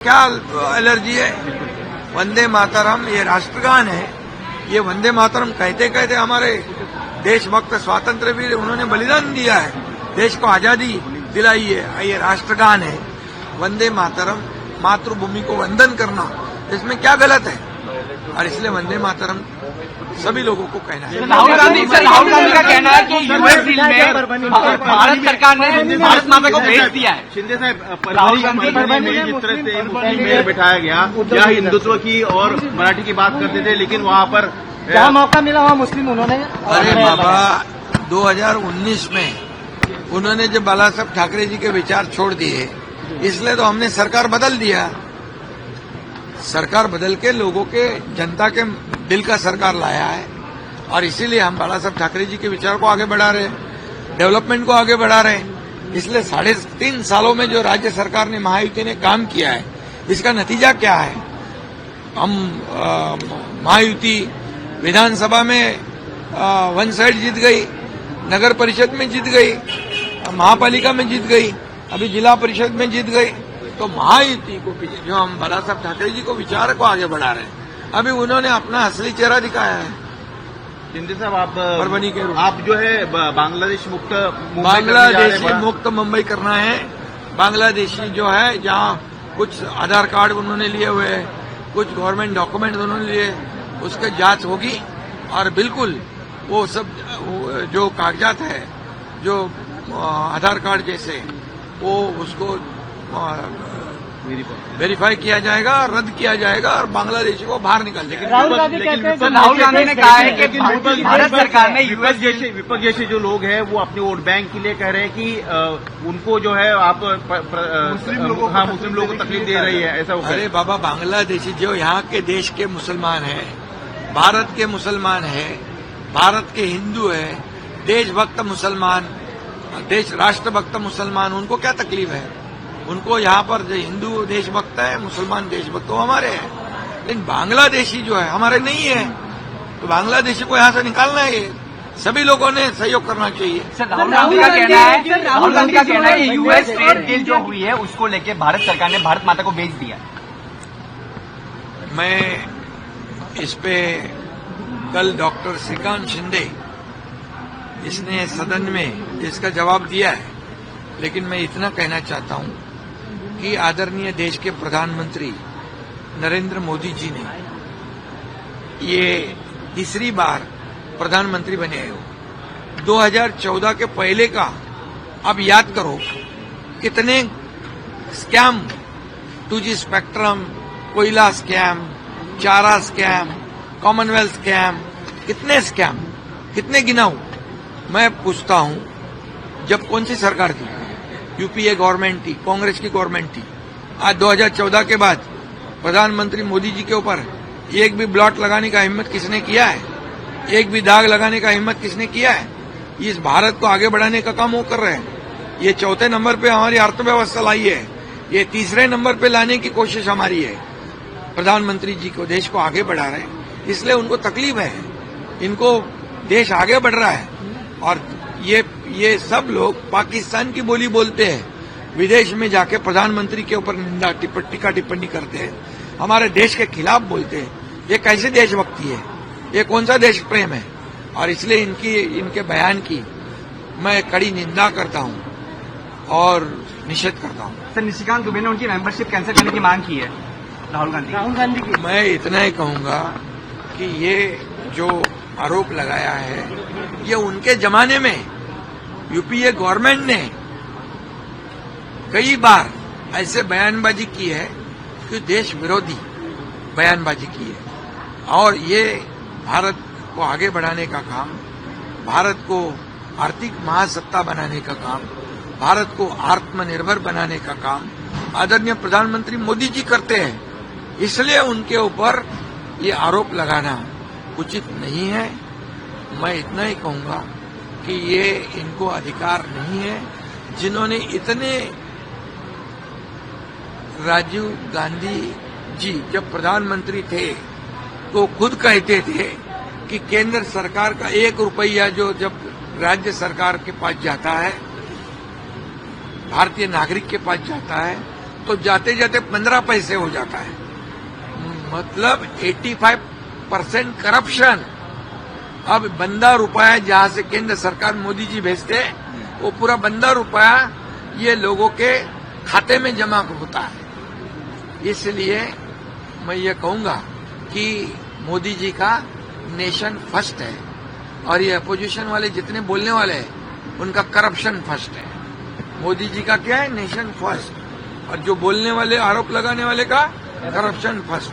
क्या एलर्जी है? वंदे मातरम ये राष्ट्रगान है। ये वंदे मातरम कहते कहते हमारे देशभक्त स्वातंत्र वीर उन्होंने बलिदान दिया है, देश को आजादी दिलाई है। ये राष्ट्रगान है वंदे मातरम, मातृभूमि को वंदन करना, इसमें क्या गलत है? और इसलिए वंदे मातरम सभी लोगों को कहना है। राहुल गांधी का कहना है कि यूएस डील में भारत सरकार ने भारत माता को भेज दिया है। शिंदे साहब, राहुल गांधी में जिस तरह से मुस्लिम मेयर बिठाया गया, या हिंदुत्व की और मराठी की बात करते थे, लेकिन वहां पर जहाँ मौका मिला वहाँ मुस्लिम उन्होंने। अरे बाबा, 2019 में उन्होंने जब बाला साहब ठाकरे जी के विचार छोड़ दिए, इसलिए तो हमने सरकार बदल दिया। सरकार बदल के लोगों के, जनता के दिल का सरकार लाया है, और इसीलिए हम बाला साहब ठाकरे जी के विचार को आगे बढ़ा रहे हैं, डेवलपमेंट को आगे बढ़ा रहे हैं। इसलिए 3.5 सालों में जो राज्य सरकार ने, महायुति ने काम किया है, इसका नतीजा क्या है? हम महायुति विधानसभा में 1 साइड जीत गई, नगर परिषद में जीत गई, महापालिका में जीत गई, अभी जिला परिषद में जीत गई। तो महायुति को, जो हम बाला साहब ठाकरे जी को विचार को आगे बढ़ा रहे हैं, अभी उन्होंने अपना असली चेहरा दिखाया है। शिंदे साहब, आप परभनी के आप जो है बांग्लादेश मुक्त मुंबई करना है। बांग्लादेशी जो है, जहाँ कुछ आधार कार्ड उन्होंने लिए हुए हैं, कुछ गवर्नमेंट डॉक्यूमेंट उन्होंने लिए, उसकी जांच होगी, और बिल्कुल वो सब जो कागजात है, जो आधार कार्ड जैसे, वो उसको वेरीफाई किया जाएगा, रद्द किया जाएगा, और बांग्लादेशी को बाहर निकाल देगा। राहुल गांधी ने कहा है कि भारत सरकार ने विपक्ष जैसे जो लोग हैं, वो अपने वोट बैंक के लिए कह रहे हैं कि उनको जो है आप मुस्लिम लोगों को तकलीफ दे रही है, ऐसा। अरे बाबा, बांग्लादेशी जो यहाँ के देश के मुसलमान हैं, भारत के मुसलमान हैं, भारत के हिंदू हैं, देशभक्त मुसलमान, देश राष्ट्रभक्त मुसलमान, उनको क्या तकलीफ है? उनको यहाँ पर जो हिंदू देशभक्त है, मुसलमान देशभक्त, वो हमारे हैं। लेकिन बांग्लादेशी जो है हमारे नहीं है, तो बांग्लादेशी को यहाँ से निकालना है। सभी लोगों ने सहयोग करना चाहिए। राहुल गांधी का कहना है कि यूएस ट्रेड डील जो हुई है, उसको लेके भारत सरकार ने भारत माता को भेज दिया। मैं इस पे कल डॉक्टर श्रीकांत शिंदे, इसने सदन में इसका जवाब दिया है, लेकिन मैं इतना कहना चाहता हूं कि आदरणीय देश के प्रधानमंत्री नरेंद्र मोदी जी ने ये तीसरी बार प्रधानमंत्री बने हो। 2014 के पहले का अब याद करो, कितने स्कैम, 2G स्पेक्ट्रम, कोयला स्कैम, चारा स्कैम, कॉमनवेल्थ स्कैम, कितने स्कैम, कितने गिनाऊं? मैं पूछता हूं, जब कौन सी सरकार थी? यूपीए गवर्नमेंट थी, कांग्रेस की गवर्नमेंट थी। आज 2014 के बाद प्रधानमंत्री मोदी जी के ऊपर एक भी ब्लॉट लगाने का हिम्मत किसने किया है? एक भी दाग लगाने का हिम्मत किसने किया है? इस भारत को आगे बढ़ाने का काम वो कर रहे हैं। ये 4थे नंबर पे हमारी अर्थव्यवस्था लाई है, ये 3रे नंबर पे लाने की कोशिश हमारी है। प्रधानमंत्री जी को, देश को आगे बढ़ा रहे हैं, इसलिए उनको तकलीफ है। इनको देश आगे बढ़ रहा है, और ये सब लोग पाकिस्तान की बोली बोलते हैं, विदेश में जाके प्रधानमंत्री के ऊपर निंदा, टीका टिप्पणी करते हैं, हमारे देश के खिलाफ बोलते हैं। ये कैसे देशभक्ति है? ये कौन सा देश प्रेम है? और इसलिए इनके बयान की मैं कड़ी निंदा करता हूं और निषेध करता हूं। सर, निशिकांत दुबे ने उनकी मेंबरशिप कैंसिल करने की मांग की है राहुल गांधी की। मैं इतना ही कहूंगा कि ये जो आरोप लगाया है, ये उनके जमाने में यूपीए गवर्नमेंट ने कई बार ऐसे बयानबाजी की है कि देश विरोधी बयानबाजी की है, और ये भारत को आगे बढ़ाने का काम, भारत को आर्थिक महासत्ता बनाने का काम, भारत को आत्मनिर्भर बनाने का काम आदरणीय प्रधानमंत्री मोदी जी करते हैं। इसलिए उनके ऊपर ये आरोप लगाना उचित नहीं है। मैं इतना ही कहूंगा कि ये इनको अधिकार नहीं है। जिन्होंने इतने, राजीव गांधी जी जब प्रधानमंत्री थे तो खुद कहते थे कि केंद्र सरकार का 1 रुपया जो जब राज्य सरकार के पास जाता है, भारतीय नागरिक के पास जाता है, तो जाते जाते 15 पैसे हो जाता है। मतलब 85% करप्शन। अब बंदा रुपया जहां से केंद्र सरकार मोदी जी भेजते हैं, वो पूरा बंदा रुपया ये लोगों के खाते में जमा होता है। इसलिए मैं ये कहूंगा कि मोदी जी का नेशन फर्स्ट है, और ये अपोजिशन वाले जितने बोलने वाले हैं उनका करप्शन फर्स्ट है। मोदी जी का क्या है? Nation first. और जो बोलने वाले, आरोप लगाने वाले का करप्शन फर्स्ट।